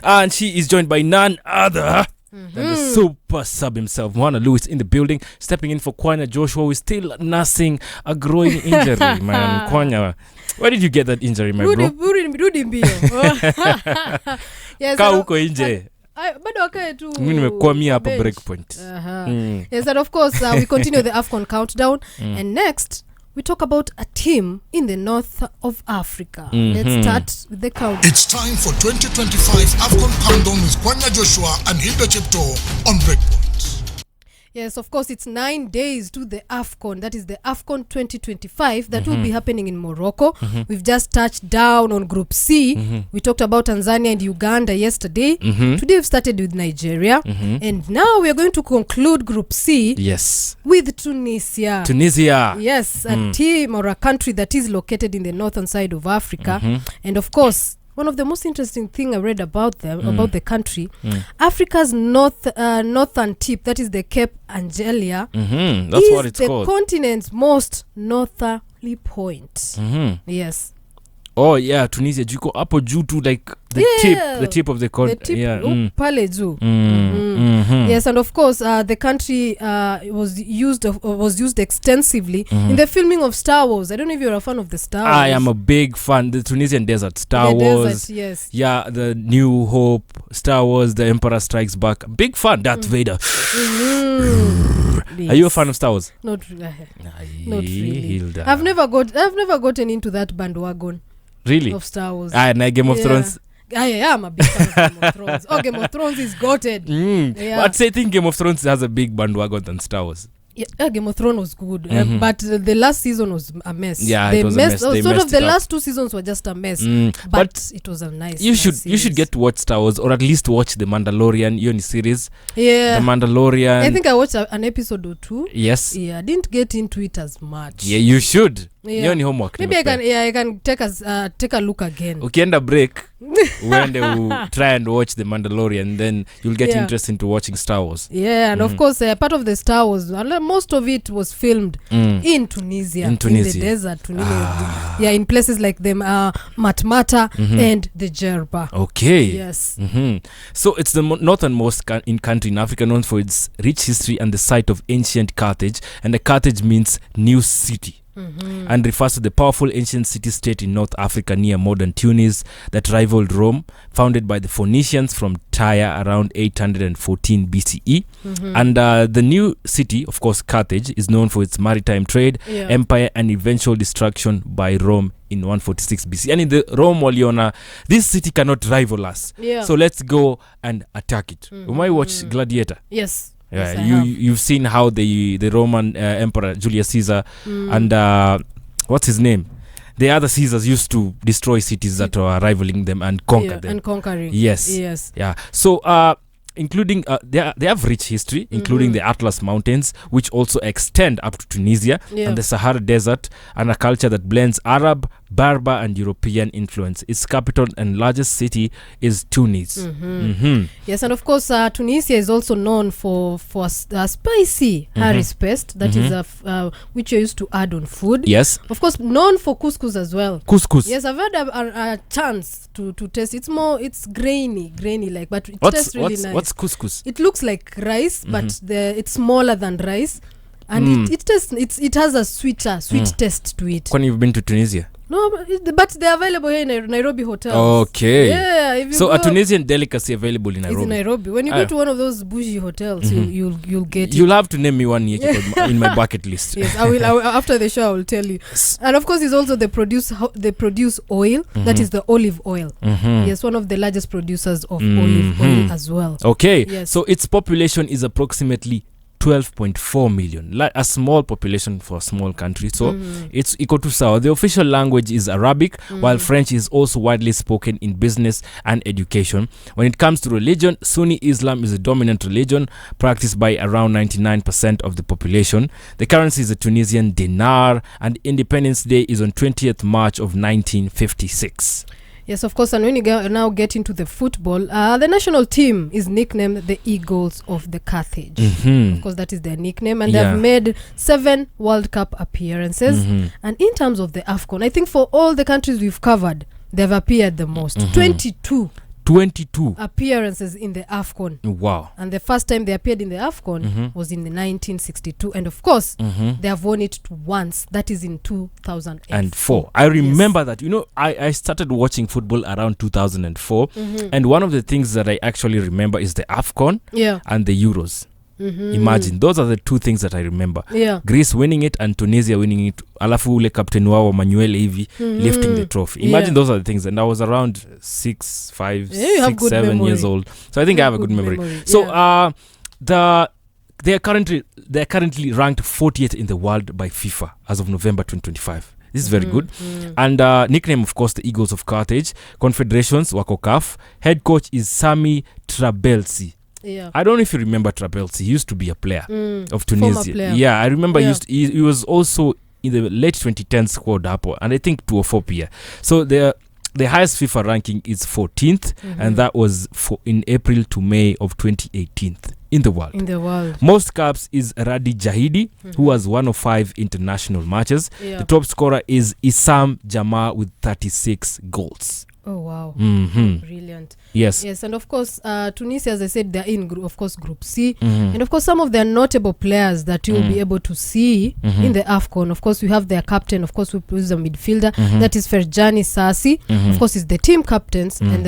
And she is joined by none other than the super sub himself, Hilda Louis, in the building, stepping in for Kwanya Joshua, who is still nursing a growing injury, man. Kwanya, where did you get that injury, my bro? Rudi mbio. Yes, Kauko inje. Bado wakae tu. Mimi nimekwamia hapa breakpoint. Yes, and of course we continue the AFCON countdown, and next we talk about a team in the north of Africa. Let's start with the countdown. It's time for 2025 AFCON countdown with Kwanya Joshua and Hilda on Breakpoint. Yes, of course, it's 9 days to the AFCON. That is the AFCON 2025 that will be happening in Morocco. We've just touched down on Group C. We talked about Tanzania and Uganda yesterday. Today we've started with Nigeria. And now we are going to conclude Group C with Tunisia. Yes, a team or a country that is located in the northern side of Africa. And of course, one of the most interesting thing I read about them, about the country, Africa's northern tip, that is the Cape Angelia, That's what it's called. Is the continent's most northerly point. Yes. Oh yeah, Tunisia. Juko hapo juu to like the tip of the continent. Pale juu. Yes, and of course the country was used extensively in the filming of Star Wars. I don't know if you're a fan of the Star Wars. I am a big fan. The Tunisian desert, Star Wars. Desert, yes. Yeah, the New Hope, Star Wars, The Emperor Strikes Back. Big fan. Darth Vader. Are you a fan of Star Wars? Not really. Hilda. I've never gotten into that bandwagon. Really? Of Star Wars. Game of Thrones. I'm a big fan of Game of Thrones. Game of Thrones is goated. But I think Game of Thrones has a big bandwagon than Star Wars. Yeah, Game of Thrones was good, but the last season was a mess. Yeah, it was a mess. Sort of the last 2 seasons were just a mess, but it was a nice. You should get to watch Star Wars, or at least watch the Mandalorian series. Yeah, the Mandalorian. I think I watched an episode or 2. Yes. Yeah, I didn't get into it as much. Yeah, you should. Yeah. Homework. Maybe I can take a look again. Ukienda break, when they will try and watch the Mandalorian, then you'll get interest into watching Star Wars. Yeah, and of course, part of the Star Wars, most of it was filmed in Tunisia, in the desert, Tunisia. Yeah, in places like the Matmata and the Jerba. Okay. Yes. So it's the northernmost country in Africa, known for its rich history and the site of ancient Carthage. And the Carthage means new city. And refers to the powerful ancient city-state in North Africa near modern Tunis that rivaled Rome, founded by the Phoenicians from Tyre around 814 BCE. And the new city, of course, Carthage, is known for its maritime trade, empire, and eventual destruction by Rome in 146 BC. And in the Rome waliona, this city cannot rival us. So let's go and attack it. You might watch Gladiator. Yes. Yeah, you've seen how the Roman Emperor Julius Caesar and what's his name? The other Caesars used to destroy cities that were rivaling them and conquer them. And conquering. Yes. Yeah. So including they have rich history, including the Atlas Mountains, which also extend up to Tunisia and the Sahara Desert, and a culture that blends Arab, Berber, and European influence. Its capital and largest city is Tunis. Yes, and of course Tunisia is also known for spicy Harris paste, that is which you used to add on food. Yes. Of course, known for couscous as well. Couscous. Yes, I've had a chance to taste. It's grainy like, but it tastes really nice. What's couscous? It looks like rice, but it's smaller than rice, and it has a sweet taste to it. When you've been to Tunisia? No, but they're available here in Nairobi hotels. Okay. Yeah. So a Tunisian delicacy available in Nairobi. It's in Nairobi. When you go to one of those bougie hotels, you'll get it. You'll have to name me one in my bucket list. Yes, I will. After the show, I will tell you. And of course, it's also they produce oil. That is the olive oil. Yes, one of the largest producers of olive oil as well. Okay. Yes. So its population is approximately 12.4 million, like a small population for a small country. So it's equal to Sawa. The official language is Arabic, while French is also widely spoken in business and education. When it comes to religion, Sunni Islam is the dominant religion, practiced by around 99% of the population. The currency is the Tunisian dinar, and Independence Day is on 20th March of 1956. Yes, of course. And when you now get into the football, the national team is nicknamed the Eagles of the Carthage. Of course, that is their nickname. And they've made 7 World Cup appearances. And in terms of the AFCON, I think for all the countries we've covered, they've appeared the most. 22 22 appearances in the AFCON. Wow. And the first time they appeared in the AFCON was in the 1962. And of course, they have won it once. That is in 2004. I remember that. You know, I started watching football around 2004. And one of the things that I actually remember is the AFCON and the Euros. Imagine, those are the two things that I remember. Greece winning it and Tunisia winning it. Alafu ule captain wao Manuel hivi lifting the trophy. Imagine those are the things. And I was around 6, 5, 6, 7 years old. So I think I have a good memory. So they are currently ranked 40th in the world by FIFA as of November 2025. This is very good. And nickname, of course, the Eagles of Carthage. Confederations, wako CAF. Head coach is Sami Trabelsi. I don't know if you remember Trabelsi. He used to be a player of Tunisia. Yeah, I remember he was also in the late 2010s squad hapo, and I think 204 So the highest FIFA ranking is 14th, and that was in April to May of 2018 in the world. Most caps is Radi Jahidi, who has 105 international matches. The top scorer is Issam Jamaa with 36 goals. Oh wow. Brilliant. Yes, and of course Tunisia, as I said, they're in Group C, and of course some of their notable players that you'll be able to see in the AFCON. Of course we have their captain, of course, who is a midfielder, that is Ferjani Sassi. Of course is the team captains and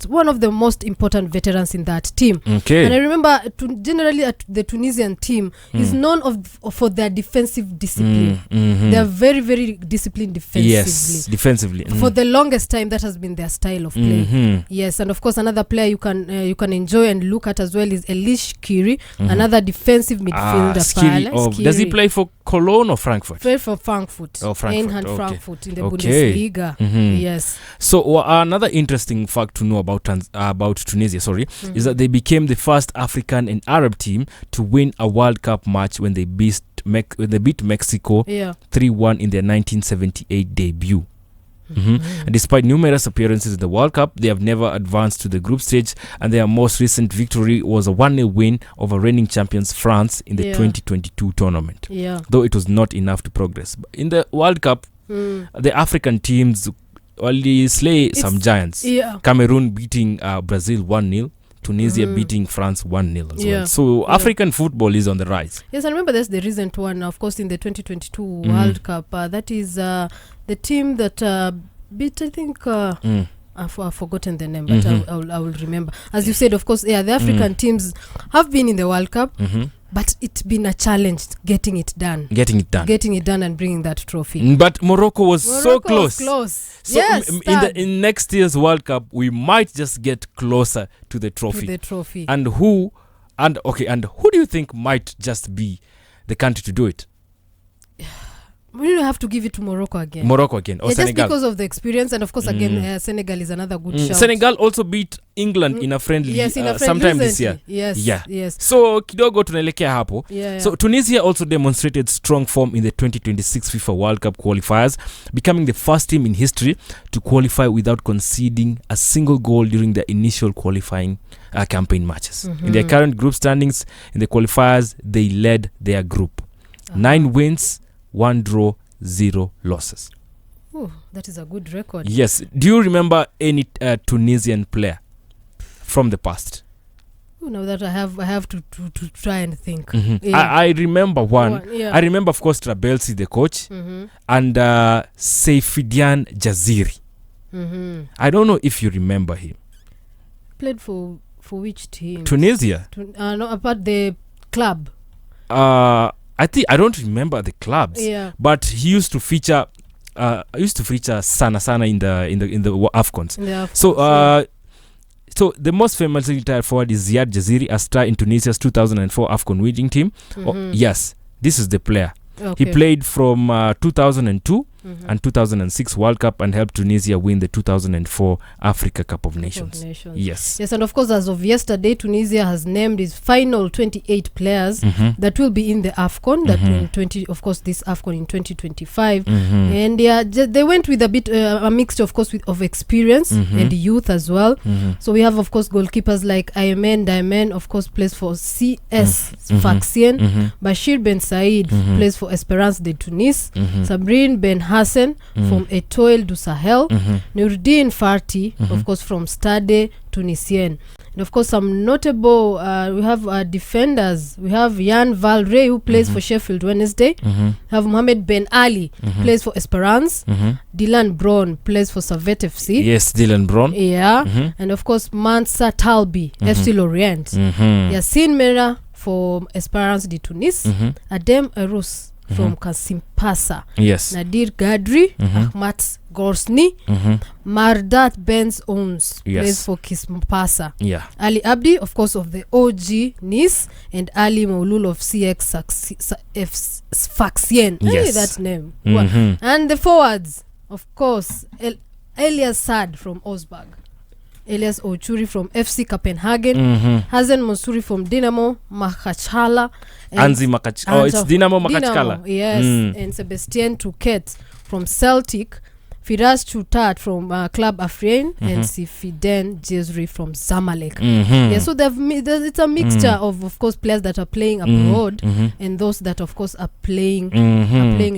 one of the most important veterans in that team. And I remember generally the Tunisian team is known for their defensive discipline. They are very, very disciplined defensively. Yes, defensively. For the longest time that has been their style of play. Yes, and of course another player you can enjoy and look at as well is Elish Kiri, another defensive midfielder. Does he play for Cologne or Frankfurt? Play for Frankfurt. Frankfurt. Frankfurt in the Bundesliga. Yes. So another interesting fact to know about Tunisia, is that they became the first African and Arab team to win a World Cup match when they beat Mexico 3-1 in their 1978 debut. And despite numerous appearances in the World Cup, they have never advanced to the group stage, and their most recent victory was a 1-0 win over reigning champions France in the 2022 tournament. Though it was not enough to progress. But in the World Cup, the African teams only slay some giants. Cameroon beating Brazil 1-0. Tunisia beating France 1-0 as well. So African football is on the rise. Yes, I remember that's the recent one, of course, in the 2022 World Cup. That is the team that beat, I think, I've forgotten the name, but I will remember. As you said, of course, the African teams have been in the World Cup, but it's been a challenge getting it done and bringing that trophy. But Morocco was so close. So yes, in next year's World Cup, we might just get closer to the trophy. And who do you think might just be the country to do it? We don't have to give it to Morocco again. Or Senegal. Senegal. Just because of the experience, and of course again Senegal is another good shout. Senegal also beat England in a friendly sometime this year. Yes. So kidogo tunaelekea hapo. So Tunisia also demonstrated strong form in the 2026 FIFA World Cup qualifiers, becoming the first team in history to qualify without conceding a single goal during the initial qualifying campaign matches. In their current group standings in the qualifiers, they led their group. 9 wins, 1 draw, 0 losses. Oh, that is a good record. Yes. Do you remember any Tunisian player from the past? Oh, now that I have to try and think. I remember one. I remember, of course, Trabelsi, the coach, and Seyfidiane Jaziri. I don't know if you remember him. Played for which team? Tunisia. No, about the club. I don't remember the clubs, but he used to feature sana in the AFCONs. So the most famous retired forward is Ziad Jaziri, a star in Tunisia's 2004 AFCON winning team. Yes, this is the player. He played from 2002 and 2006 World Cup and helped Tunisia win the 2004 Africa Cup of Nations. Yes, and of course, as of yesterday, Tunisia has named its final 28 players that will be in the AFCON. Of course, this AFCON in 2025, and they went with a bit a mixture, of course, of experience and youth as well. So we have, of course, goalkeepers like Aymen Diamen, of course, plays for CS Sfaxien. Bashir Ben Said plays for Esperance de Tunis. Sabrine Ben Hassan from Etoile du Sahel. Nourdine Farti, of course, from Stade Tunisienne. And of course, some notable, we have defenders. We have Jan Valray, who plays for Sheffield Wednesday. We have Mohamed Ben Ali, plays for Esperance. Dylan Braun plays for Servette FC. Yes, Dylan Braun. Yeah. And of course, Mansa Talbi, FC Lorient. Yassine Mera from Esperance de Tunis. Adem Erous from Kasimpasa. Yes. Nadir Gadri, Ahmad Gorsni, Mardat Benz Ons plays for Kisimpasa. Yeah. Ali Abdi, of course, of the OG Nice, and Ali Maulul of CX Sfaxien. Yes. Hey, that name. And the forwards, of course, Elias Sad from Osberg, Elias Ochuri from FC Copenhagen, Hazen Monsuri from Dinamo Makachala, Anzi Makachala. Oh, it's Dinamo Makachala. Yes, and Sebastien Touquet from Celtic, Firas Chutat from Club Afrien, and Sifiden Jezri from Zamalek. Yeah, so it's a mixture of course, players that are playing abroad and those that, of course, are playing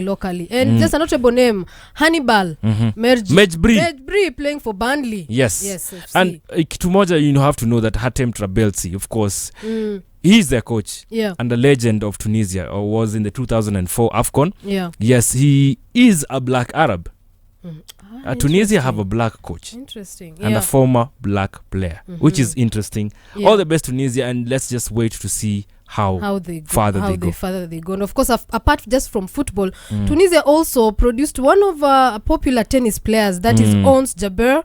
locally. And just a notable name, Hannibal Mejbri playing for Burnley. Yes. FC. And Kitumoja, you have to know that Hatem Trabelsi, of course, he's their coach and the legend of Tunisia, or was in the 2004 AFCON. Yeah. Yes, he is a black Arab. Tunisia have a black coach. Interesting. And a former black player, which is interesting. All the best, Tunisia, and let's just wait to see how they go. And of course, apart just from football, Tunisia also produced one of popular tennis players, that is Ons Jabeur.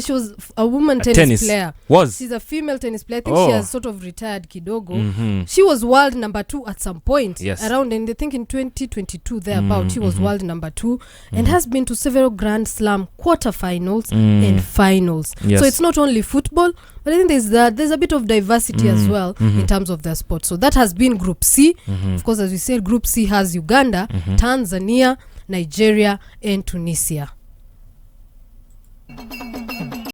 She was a woman tennis player. She's a female tennis player. I think she has sort of retired kidogo. She was world number 2 at some point. Around, and I think in 2022 thereabout, she was world number 2 and has been to several Grand Slam quarterfinals and finals. So it's not only football, but I think there's a bit of diversity as well in terms of their sport. So that has been Group C. Of course, as we said, Group C has Uganda, Tanzania, Nigeria, and Tunisia.